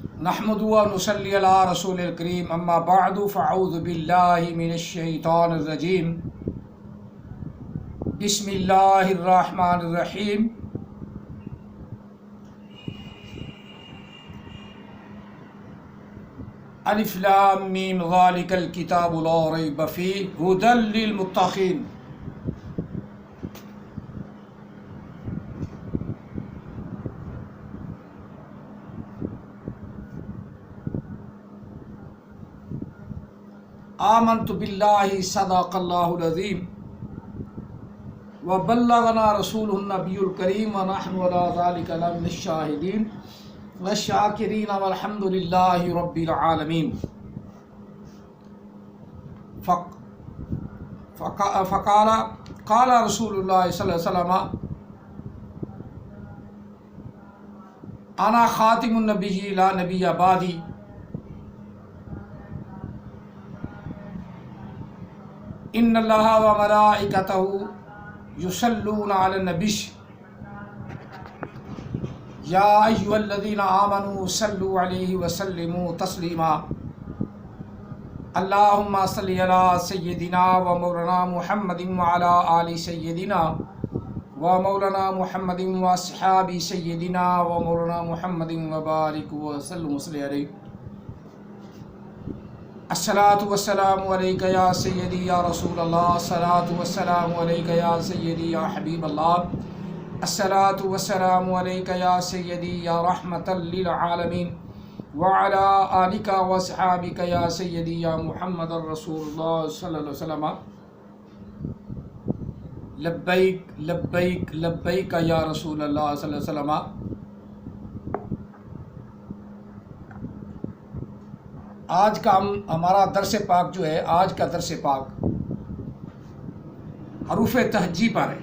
نحمدہ و نصلی علی رسول الکریم اما بعد فاعوذ باللہ من الشیطان الرجیم بسم اللہ الرحمن الرحیم الف لام میم ذالک الکتاب لا ریب فیہ ھدی للمتقین۔ آمنت باللہ صدق اللہ العظیم وبلغنا رسولہ النبی الکریم ونحن علی ذلک لمن الشاہدین والشاکرین والحمد للہ رب العالمین۔ قال رسول اللہ صلی اللہ علیہ وسلم انا خاتم النبی لا نبی بعدی۔ ان اللہ و ملائکتہ یصلون علی النبی یا ایھا الذین آمنوا صلوا علیہ وسلموا تسلیما۔ اللہم صلی علی سیدنا و مولانا محمد وعلی آل سیدنا و مولانا محمد و اصحاب سیدنا و مولانا محمد وبارک وسلم علیہ۔ الصلاۃ والسلام علیک یا سیدی یا رسول اللہ، الصلاۃ والسلام علیک یا سیدی یا حبیب اللہ، الصلاۃ والسلام علیک یا سیدی یا رحمۃ للعالمین وعلی آلک واصحابک یا سیدی یا محمد رسول اللہ صلی اللہ علیہ وسلم۔ لبیک لبیک لبیک یا رسول اللہ صلی اللہ علیہ وسلم۔ آج کا ہمارا درس پاک جو ہے، آج کا درس پاک حروف تہجی پر ہے،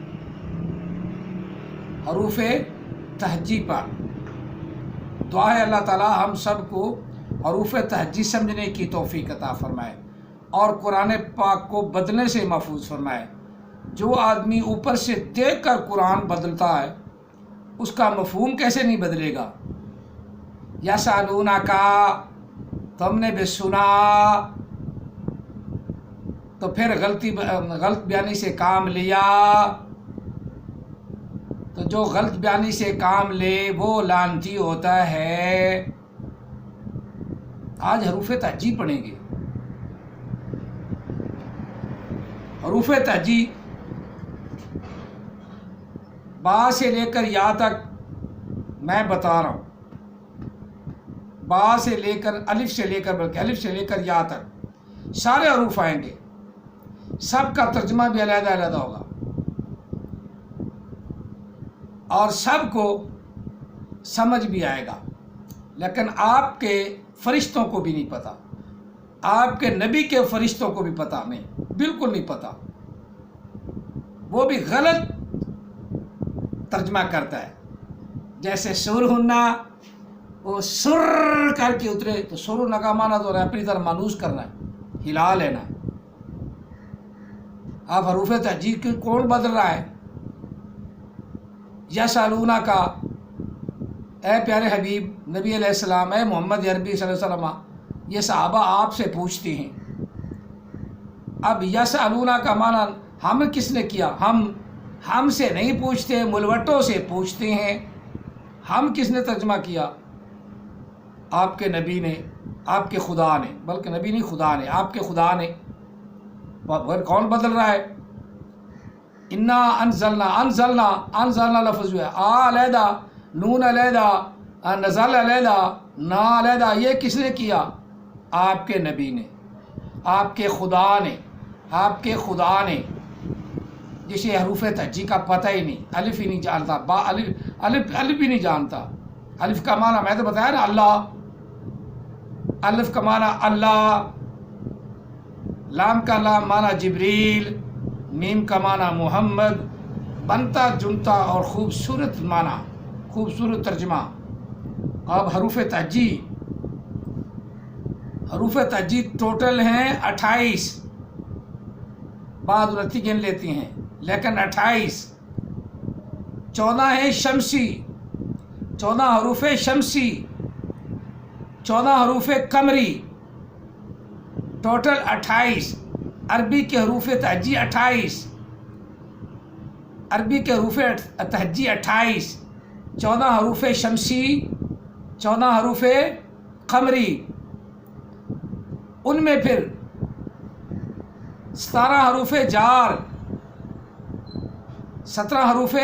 حروف تہجی پر۔ دعا ہے اللہ تعالی ہم سب کو حروف تہجی سمجھنے کی توفیق عطا فرمائے اور قرآن پاک کو بدلنے سے محفوظ فرمائے۔ جو آدمی اوپر سے دیکھ کر قرآن بدلتا ہے اس کا مفہوم کیسے نہیں بدلے گا؟ یسألونک، تم نے بھی سنا تو پھر غلط بیانی سے کام لیا، تو جو غلط بیانی سے کام لے وہ لعنتی ہوتا ہے۔ آج حروف تہجی پڑھیں گے۔ حروف تہجی با سے لے کر یا تک میں بتا رہا ہوں، با سے لے کر الف سے لے کر بلکہ الف سے لے کر یا تک سارے حروف آئیں گے، سب کا ترجمہ بھی علیحدہ علیحدہ ہوگا اور سب کو سمجھ بھی آئے گا، لیکن آپ کے فرشتوں کو بھی نہیں پتہ، آپ کے نبی کے فرشتوں کو بھی پتہ نہیں، بالکل نہیں پتہ، وہ بھی غلط ترجمہ کرتا ہے۔ جیسے سر ہننا، وہ سر کر کے اترے تو سر ہونا کا مانا تو اپنی طرح مانوس کرنا ہے، ہلا لینا ہے۔ آپ حروف تہجی کو کون بدل رہا ہے؟ یسألونک، اے پیارے حبیب نبی علیہ السلام، اے محمد عربی صلی اللہ علیہ وسلم، یہ صحابہ آپ سے پوچھتے ہیں۔ اب یسألونک کا مانا ہم کس نے کیا؟ ہم سے نہیں پوچھتے، ملوٹوں سے پوچھتے ہیں۔ ہم کس نے ترجمہ کیا؟ آپ کے نبی نے، آپ کے خدا نے، بلکہ نبی نہیں خدا نے، آپ کے خدا نے۔ کون بدل رہا ہے؟ انا انزلنا لفظ جو ہے آ علیحدہ، نون علیحدہ، نزل علیحدہ، نا علیحدہ، یہ کس نے کیا؟ آپ کے نبی نے، آپ کے خدا نے، آپ کے خدا نے، جسے حروف تہجی کا پتہ ہی نہیں، الف ہی نہیں جانتا، با الف بھی نہیں جانتا۔ الف کا معنی میں تو بتایا نا، اللہ، الف کا معنی اللہ، لام کا لام معنی جبریل، میم کا معنی محمد، بنتا جنتا اور خوبصورت معنی، خوبصورت ترجمہ۔ اب حروف تہجی ٹوٹل ہیں 28، بعض رتی گن لیتی ہیں لیکن 28، 14 ہیں شمسی، 14 حروف شمسی، 14 حروف قمری، ٹوٹل 28، عربی کے حروف تہجی 28، عربی کے حروف تہجی 28، 14 حروف شمسی، 14 حروف قمری، ان میں پھر 17 حروف جار، 17 حروف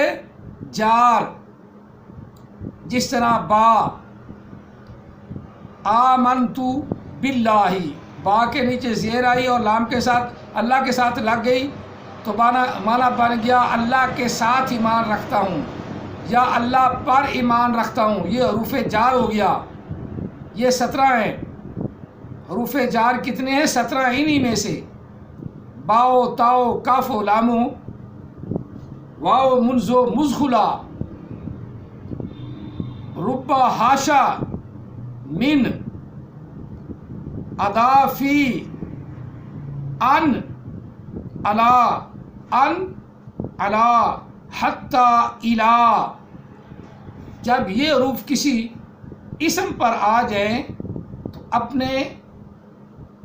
جار، جس طرح با، آمنتو باللہ، با کے نیچے زیر آئی اور لام کے ساتھ اللہ کے ساتھ لگ گئی تو معنی بن گیا اللہ کے ساتھ ایمان رکھتا ہوں یا اللہ پر ایمان رکھتا ہوں، یہ حروف جار ہو گیا۔ یہ 17 ہیں حروف جار، کتنے ہیں؟ 17، انہی میں سے باؤ تاؤ کاف و لامو واؤ منزو مزخلا ربا ہاشا من ادافی ان علا حتی الا۔ جب یہ حروف کسی اسم پر آ جائیں تو اپنے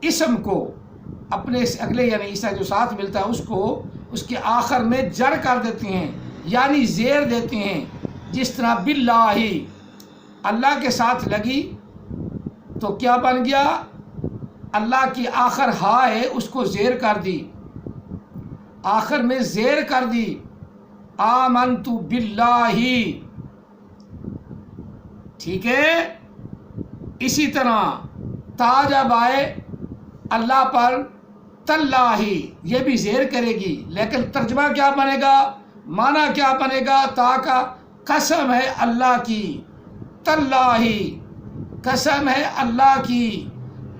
اسم کو، اپنے اگلے یعنی اس جو ساتھ ملتا ہے اس کو اس کے آخر میں جر کر دیتے ہیں، یعنی زیر دیتے ہیں۔ جس طرح باللہ، اللہ کے ساتھ لگی تو کیا بن گیا؟ اللہ کی آخر ہا ہے اس کو زیر کر دی، آخر میں زیر کر دی، آمنت باللہ، ٹھیک ہے۔ اسی طرح تا جب آئے اللہ پر، تاللہ، یہ بھی زیر کرے گی، لیکن ترجمہ کیا بنے گا؟ معنی کیا بنے گا؟ تا کا قسم ہے اللہ کی، تاللہ قسم ہے اللہ کی،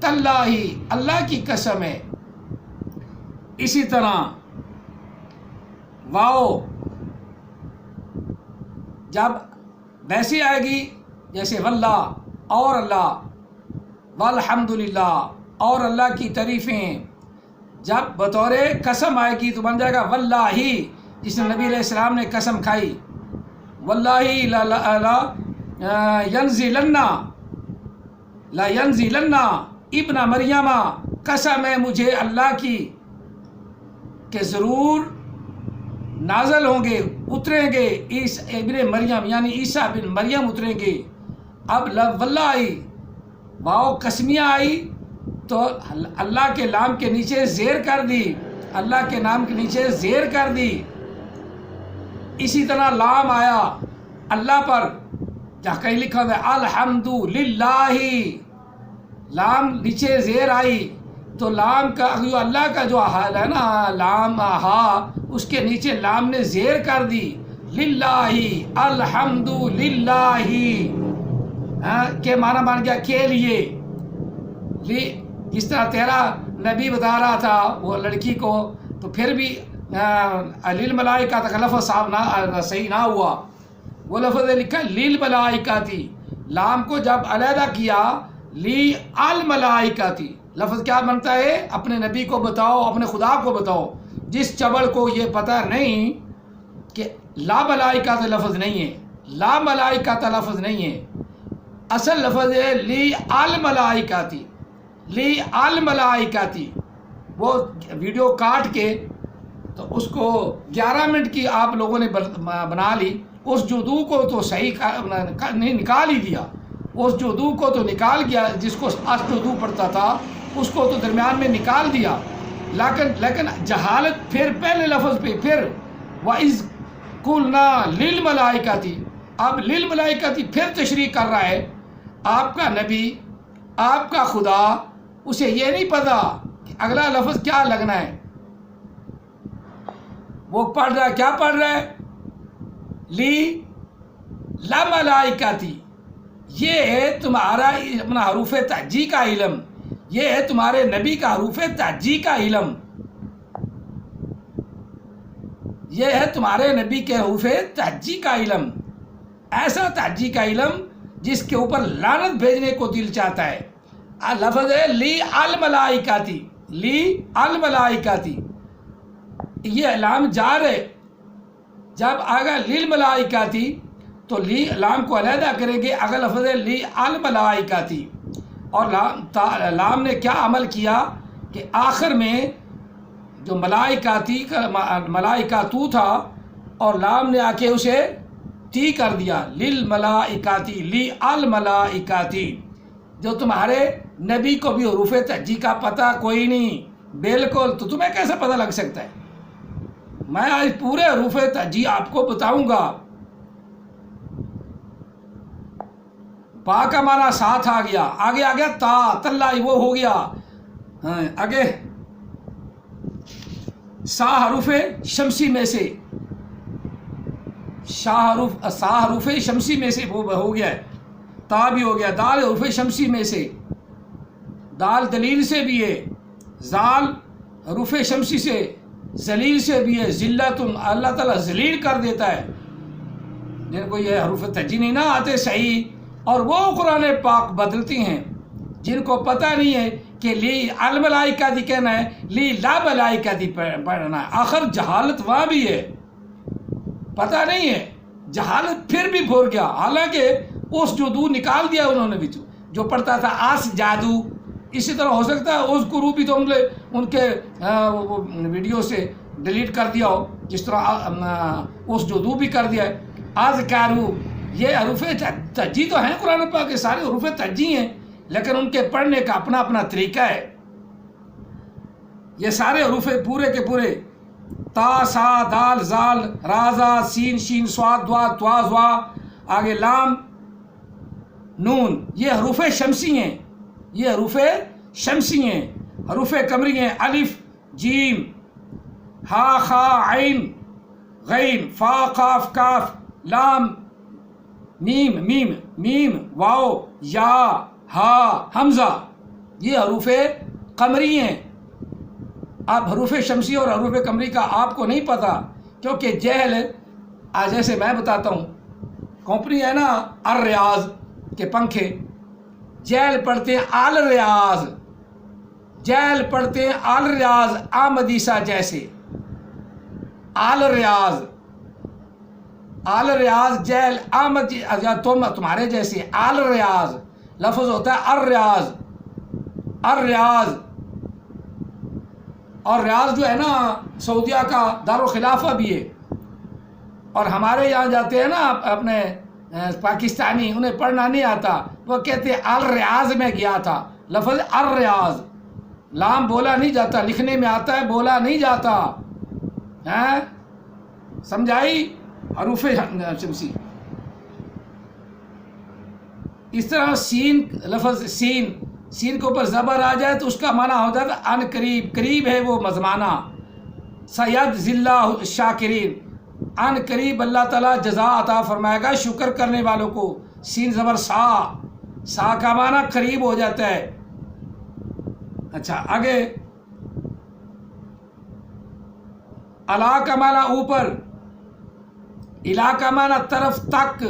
تاللہ اللہ کی قسم ہے۔ اسی طرح واؤ جب ویسی آئے گی جیسے واللہ اور اللہ، والحمدللہ اور اللہ کی تعریفیں، جب بطور قسم آئے گی تو بن جائے گا واللہ، جس نے نبی علیہ السلام نے قسم کھائی، واللہ لا ینزلن ابن مریم، قسم ہے مجھے اللہ کی کہ ضرور نازل ہوں گے، اتریں گے ابن مریم یعنی عیسیٰ بن مریم اتریں گے۔ اب واللہ آئی، واؤ قسمیہ آئی تو اللہ کے نام کے نیچے زیر کر دی، اللہ کے نام کے نیچے زیر کر دی۔ اسی طرح لام آیا اللہ پر، جہاں کہیں لکھا ہے الحمدللہ، لام نیچے زیر آئی تو لام کا اللہ کا جو حال ہے نا لام ہا، اس کے نیچے لام نے زیر کر دی، للہ الحمدللہ، کے معنی بن گیا کے لیے۔ جس طرح تیرا نبی بتا رہا تھا وہ لڑکی کو، تو پھر بھی للملائکہ کا لفظ صاحب صحیح نہ ہوا، وہ لفظ لکھا للملائکہ تھی، لام کو جب علیحدہ کیا لی الملائکہ تھی، لفظ کیا بنتا ہے؟ اپنے نبی کو بتاؤ، اپنے خدا کو بتاؤ۔ جس چبڑ کو یہ پتہ نہیں کہ لا ملائکہ کا لفظ نہیں ہے، لا ملائکہ کا لفظ نہیں ہے، اصل لفظ ہے لی الملائکہ تھی، لی الملائکہ تھی۔ وہ ویڈیو کاٹ کے تو اس کو 11 منٹ کی آپ لوگوں نے بنا لی، اس جدو کو تو صحیح نکال ہی دیا، اس جدو کو تو نکال گیا، جس کو جدو پڑھتا تھا اس کو تو درمیان میں نکال دیا، لیکن جہالت پھر پہلے لفظ پہ پھر وَإِذْ قُلْنَا لِلْمَلَائِكَةِ، اب لِلْمَلَائِكَةِ پھر تشریح کر رہا ہے۔ آپ کا نبی، آپ کا خدا، اسے یہ نہیں پتا کہ اگلا لفظ کیا لگنا ہے، وہ پڑھ رہا ہے، کیا پڑھ رہا ہے؟ لی لَمَلَائِكَةِ، یہ ہے تمہارا اپنا حروف تہجی کا علم، یہ ہے تمہارے نبی کا حروف تہجی کا علم، یہ ہے تمہارے نبی کے حروف تہجی کا علم، ایسا تہجی کا علم جس کے اوپر لعنت بھیجنے کو دل چاہتا ہے۔ لفظ ہے لی الملائکاتی، لی الملائکاتی، یہ لام جار ہے، جب آگا للملائکاتی تو لی لام کو علیحدہ کریں گے، اگر لفظ ہے لی الملائکاتی، اور لام نے کیا عمل کیا کہ آخر میں جو ملائکاتو تھا اور لام نے آ کے اسے تی کر دیا، للملائکاتی، لی الملائکاتی۔ جو تمہارے نبی کو بھی حروف تہجی کا پتہ کوئی نہیں، بالکل، تو تمہیں کیسے پتہ لگ سکتا ہے؟ میں آج پورے حروف تہجی آپ کو بتاؤں گا۔ پا کا معنی ساتھ آ گیا، آگے آ گیا تا، تلائی وہ ہو گیا، آگے سا حروف شمسی میں سے، سا حروف شمسی میں سے وہ ہو گیا ہے، تا بھی ہو گیا، دال حروف شمسی میں سے، دال دلیل سے بھی ہے، زال حروف شمسی سے، ذلیل سے بھی ہے، ذلتن اللہ تعالیٰ ذلیل کر دیتا ہے جن کو یہ حروف تہجی نہیں نہ آتے صحیح، اور وہ قرآن پاک بدلتی ہیں جن کو پتہ نہیں ہے کہ لی الملائکہ دی کہنا ہے، لی لا ملائکہ دی پڑھنا ہے۔ آخر جہالت وہاں بھی ہے، پتہ نہیں ہے، جہالت پھر بھی پھور گیا، حالانکہ اس جادو نکال دیا انہوں نے بھی، جو پڑھتا تھا آس جادو۔ اسی طرح ہو سکتا ہے اس گروپ بھی تو ان کے ویڈیو سے ڈیلیٹ کر دیا ہو، جس طرح اس جادو بھی کر دیا ہے۔ آز کارو، یہ حروف تہجی تو ہیں قرآن پاک کے سارے حروف تہجی ہیں، لیکن ان کے پڑھنے کا اپنا اپنا طریقہ ہے۔ یہ سارے حروف پورے کے پورے، تا، سا، دال، زال، را، زا، سین، شین، صاد، دوا، توا، زوا، آگے لام، نون، یہ حروف شمسی ہیں، یہ حروف شمسی ہیں۔ حروف قمری ہیں، الف، جیم، ہا، خا، عین، غین، فا، قاف، کاف، لام، میم، واو، یا، ہا، حمزہ، یہ حروف قمری ہیں۔ اب حروف شمسی اور حروف قمری کا آپ کو نہیں پتہ، کیونکہ جہل، جیسے میں بتاتا ہوں، کمپنی ہے نا الریاض کے پنکھے، جہل پڑھتے ہیں الریاض، جہل پڑھتے ہیں الریاض آمدیسہ جیسے، الریاض جہل آمد، تمہارے جیسے الریاض لفظ ہوتا ہے الریاض، اور ریاض جو ہے نا سعودیہ کا دارالخلافہ بھی ہے، اور ہمارے یہاں جاتے ہیں نا اپنے پاکستانی، انہیں پڑھنا نہیں آتا، وہ کہتے ہیں الریاض میں گیا تھا، لفظ الریاض، لام بولا نہیں جاتا، لکھنے میں آتا ہے، بولا نہیں جاتا، سمجھائی؟ حروف شمسی۔ اس طرح سین، لفظ سین کے اوپر زبر آ جائے تو اس کا معنی ہو جاتا ہے ان قریب، قریب ہے وہ مزمانہ، سید ذلہ الشاکرین، ان قریب اللہ تعالیٰ جزا عطا فرمائے گا شکر کرنے والوں کو۔ سین زبر سا کا معنی قریب ہو جاتا ہے۔ اچھا آگے، الا کا معنی اوپر، الا کا معنی طرف تک،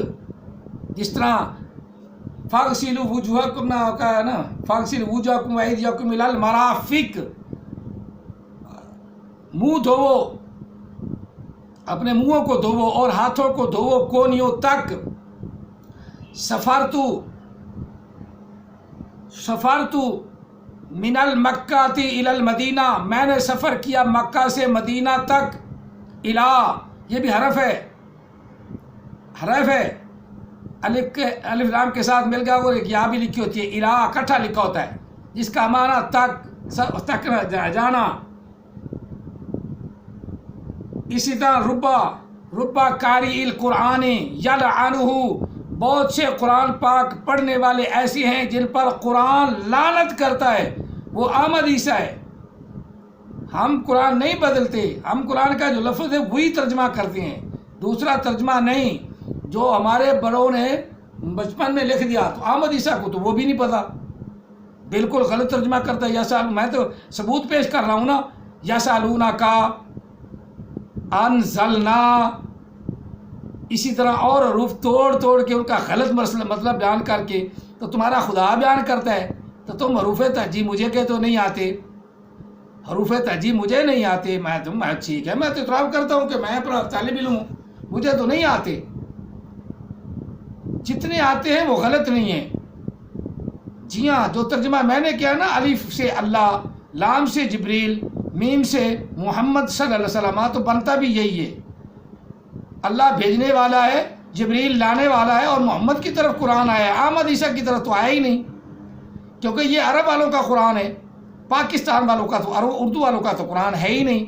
جس طرح فاغسلوا وجوہکم کا ہے نا، فاغسلوا وجوہکم وایدیکم الی المرافق، منہ دھوو، اپنے منہوں کو دھوو اور ہاتھوں کو دھوو کونیوں تک۔ سفرت من المکہ الی المدینہ، میں نے سفر کیا مکہ سے مدینہ تک۔ الا، یہ بھی حرف ہے، الف لام کے ساتھ مل گیا، وہ ایک یا بھی لکھی ہوتی ہے، الا اکٹھا لکھا ہوتا ہے، جس کا معنی تک جانا۔ اسی طرح ربا قاری القرآن یلعنہ، بہت سے قرآن پاک پڑھنے والے ایسے ہیں جن پر قرآن لعنت کرتا ہے، وہ آمد عیسیٰ ہے۔ ہم قرآن نہیں بدلتے، ہم قرآن کا جو لفظ ہے وہی ترجمہ کرتے ہیں، دوسرا ترجمہ نہیں۔ جو ہمارے بڑوں نے بچپن میں لکھ دیا تو احمد عیسیٰ کو تو وہ بھی نہیں پتا، بالکل غلط ترجمہ کرتا ہے۔ میں تو ثبوت پیش کر رہا ہوں نا، یسالونک انزلنا، اسی طرح اور حروف توڑ کے ان کا غلط مطلب بیان کر کے تو تمہارا خدا بیان کرتا ہے، تو تم حروف تہجی مجھے کہ تو نہیں آتے، حروف تہجی مجھے نہیں آتے، میں ٹھیک ہے، میں تو اعتراف کرتا ہوں کہ میں اپنا طالب علم ہوں، مجھے تو نہیں آتے، جتنے آتے ہیں وہ غلط نہیں ہیں، جی ہاں، جو ترجمہ میں نے کیا نا، الف سے اللہ، لام سے جبریل، میم سے محمد صلی اللہ علیہ وسلم، تو بنتا بھی یہی ہے۔ اللہ بھیجنے والا ہے، جبریل لانے والا ہے، اور محمد کی طرف قرآن آیا ہے، احمد عیسیٰ کی طرف تو آیا ہی نہیں، کیونکہ یہ عرب والوں کا قرآن ہے، پاکستان والوں کا تو اردو والوں کا تو قرآن ہے ہی نہیں،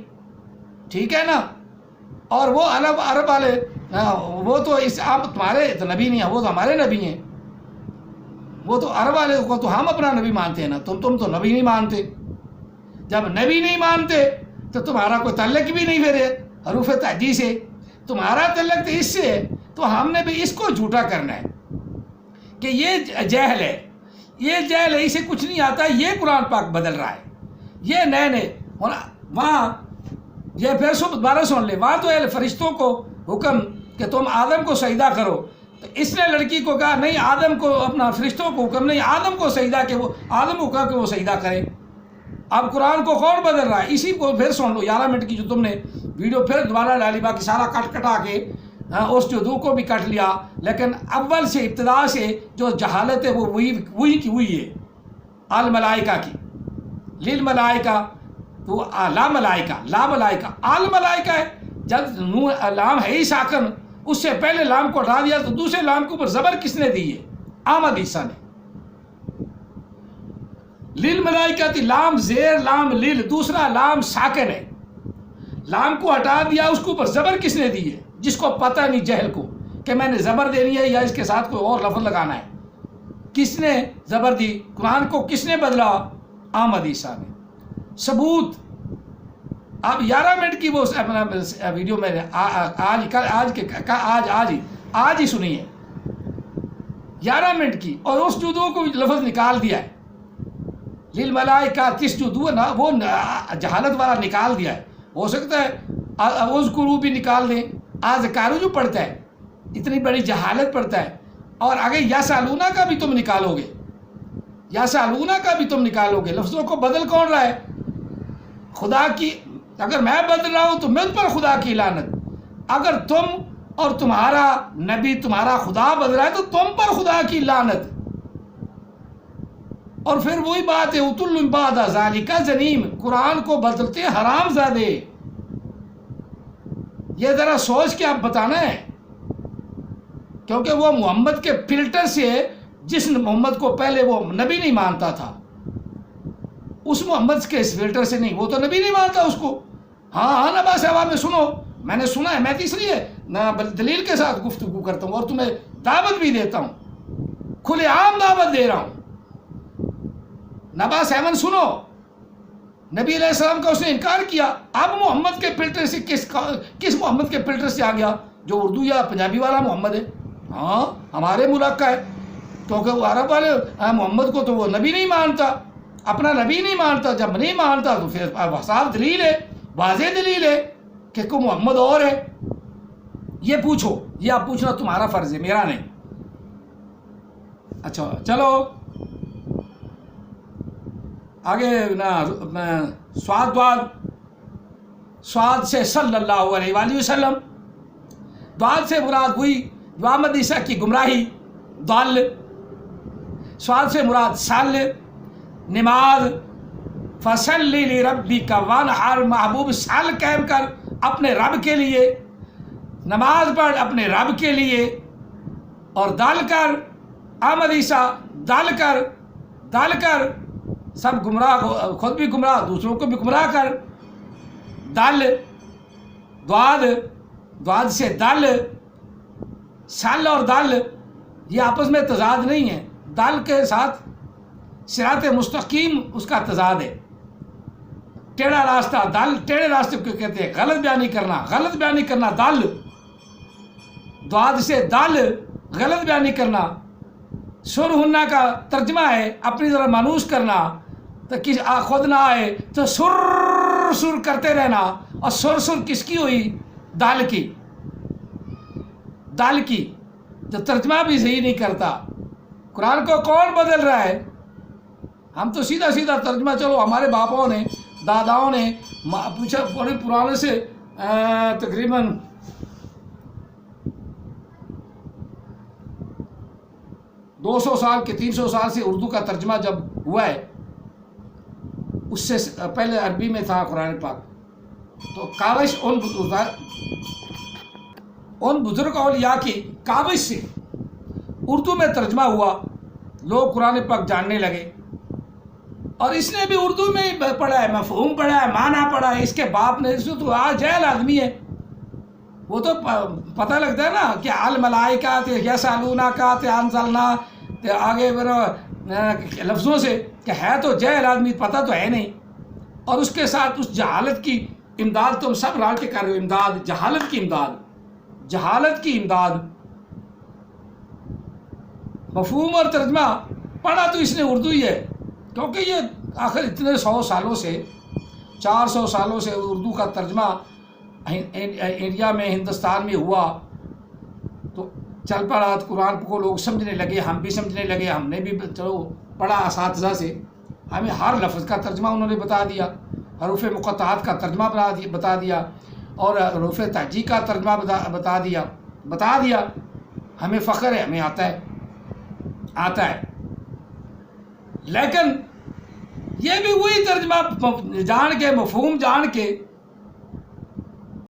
ٹھیک ہے نا۔ اور وہ عرب والے وہ تو تمہارے تو نبی نہیں ہیں، وہ تو ہمارے نبی ہیں، وہ تو عرب والے کو تو ہم اپنا نبی مانتے ہیں نا، تم تو نبی نہیں مانتے۔ جب نبی نہیں مانتے تو تمہارا کوئی تعلق بھی نہیں پھر حروف تہجی سے، تمہارا تعلق تو اس سے ہے، تو ہم نے بھی اس کو جھوٹا کرنا ہے کہ یہ جہل ہے، یہ جہل ہے، اسے کچھ نہیں آتا، یہ قرآن پاک بدل رہا ہے، یہ نئے وہاں یہ پھر دوبارہ سن لے، وہاں تو فرشتوں کو حکم کہ تم آدم کو سجدہ کرو، تو اس نے لڑکی کو کہا نہیں، آدم کو، اپنا فرشتوں کو حکم نہیں، آدم کو سجدہ کہ وہ آدم کو کہا کہ وہ سجدہ کرے۔ اب قرآن کو کون بدل رہا ہے؟ اسی کو پھر سن لو، 11 منٹ کی جو تم نے ویڈیو پھر دوبارہ ڈالی، باقی سارا کٹا کے اس جدو کو بھی کٹ لیا، لیکن اول سے ابتدا سے جو جہالت ہے وہ وہی کی وہی ہے، الملائکہ کی، للملائکہ، تو لا ملائکہ آل ملائکہ ہے، جب لام ہے ہی ساکن، اس سے پہلے لام کو ہٹا دیا، تو دوسرے لام کے اوپر زبر کس نے دی ہے؟ احمد عیسیٰ نے۔ للملائکہ تھی، لام زیر لام لل، دوسرا لام ساکن ہے، لام کو ہٹا دیا، اس کے اوپر زبر کس نے دی ہے؟ جس کو پتہ نہیں، جہل کو، کہ میں نے زبر دینی ہے یا اس کے ساتھ کوئی اور لفظ لگانا ہے، کس نے زبر دی؟ قرآن کو کس نے بدلا؟ احمد عیسیٰ نے۔ ثبوت، اب 11 منٹ کی وہ ویڈیو میں نے آج ہی سنی ہے، 11 منٹ کی، اور اس جدو کو لفظ نکال دیا ہے، للملائکہ، کس جدو ہے نا وہ جہالت والا نکال دیا ہے، ہو سکتا ہے اذکروا بھی نکال دیں، اذکارو جو پڑھتا ہے اتنی بڑی جہالت پڑھتا ہے، اور آگے یسالونا کا بھی تم نکالو گے، یسالونا کا بھی تم نکالو گے، لفظوں کو بدل کون رہا ہے؟ خدا کی، اگر میں بدل رہا ہوں تو مجھ پر خدا کی لعنت، اگر تم اور تمہارا نبی، تمہارا خدا بدل رہا ہے تو تم پر خدا کی لعنت۔ اور پھر وہی بات ہے، اتل بعد ذالک زنیم، قرآن کو بدلتے حرام زادے، یہ ذرا سوچ کے آپ بتانا ہے، کیونکہ وہ محمد کے فلٹر سے، جس محمد کو پہلے وہ نبی نہیں مانتا تھا، اس محمد کے اس فلٹر سے نہیں، وہ تو نبی نہیں مانتا اس کو۔ ہاں نا، بس عوام میں سنو، میں نے سنا ہے، میں تو اس لیے دلیل کے ساتھ گفتگو کرتا ہوں، اور تمہیں دعوت بھی دیتا ہوں، کھلے عام دعوت دے رہا ہوں۔ نبا 7 سنو، نبی علیہ السلام کا اس نے انکار کیا، اب محمد کے فلٹر سے کس محمد کے فلٹر سے آ گیا؟ جو اردو یا پنجابی والا محمد ہے، ہاں ہمارے ملک کا ہے، کیونکہ وہ عرب والے محمد کو تو وہ نبی نہیں مانتا، اپنا نبی نہیں مانتا، جب نہیں مانتا تو پھر صاف دلیل ہے، واضح دلیل ہے کہ کوئی محمد اور ہے۔ یہ پوچھو، یہ آپ پوچھنا تمہارا فرض ہے، میرا نہیں۔ اچھا چلو آگے نا، سواد سے صلی اللہ علیہ وآلہ وسلم، دعات سے مراد ہوئی محمد عیسیٰ کی گمراہی، ضال، سواد سے مراد سال، نماز، فصلی لربک وانحر، محبوب سال قائم کر اپنے رب کے لیے، نماز پڑھ اپنے رب کے لیے، اور دال کر احمد عیسیٰ، دال کر سب گمراہ، خود بھی گمراہ، دوسروں کو بھی گمراہ کر، دال، دعاد سے دال، سال اور دال یہ آپس میں تضاد نہیں ہے، دال کے ساتھ صراط مستقیم اس کا تضاد ہے، ٹیڑھا راستہ، دال ٹیڑھے راستے کو کہتے ہیں، غلط بیانی کرنا دال، دعاد سے دال، غلط بیانی کرنا، سر ہننا کا ترجمہ ہے اپنی ذرا مانوس کرنا، تو خود نہ آئے تو سر کرتے رہنا، اور سر کس کی ہوئی؟ دال کی، جو ترجمہ بھی صحیح نہیں کرتا۔ قرآن کو کون بدل رہا ہے؟ ہم تو سیدھا ترجمہ، چلو ہمارے باپوں نے، داداؤں نے پوچھا، بڑے پرانے سے تقریباً 200 سال کے 300 سال سے اردو کا ترجمہ جب ہوا ہے، اس سے پہلے عربی میں تھا قرآن پاک. تو کاوش ان بزرگ اولیاء کی کاوش سے اردو میں ترجمہ ہوا، لوگ قرآن پاک جاننے لگے. اور اس نے بھی اردو میں ہی پڑھا ہے، مفہوم پڑھا ہے، معنی پڑھا ہے. اس کے باپ نے، اس کو تو جاہل آدمی ہے، وہ تو پتہ لگتا ہے نا کہ الملائکہ یسألونک انزلنا آگے لفظوں سے، کہ ہے تو جاہل آدمی، پتہ تو ہے نہیں. اور اس کے ساتھ اس جہالت کی امداد تم سب رال کے کر رہے ہو. امداد، جہالت کی امداد، جہالت کی امداد. مفہوم اور ترجمہ پڑھا تو اس نے اردو ہی ہے، کیونکہ یہ آخر اتنے 100 سالوں سے، 400 سالوں سے اردو کا ترجمہ انڈیا میں، ہندوستان میں ہوا. تو چل پڑا قرآن کو، لوگ سمجھنے لگے، ہم بھی سمجھنے لگے. ہم نے بھی چلو پڑھا اساتذہ سے، ہمیں ہر لفظ کا ترجمہ انہوں نے بتا دیا، حروف مقطعات کا ترجمہ بتا دیا، اور حروف تہجی کا ترجمہ بتا دیا. ہمیں فخر ہے، ہمیں آتا ہے. لیکن یہ بھی وہی ترجمہ جان کے، مفہوم جان کے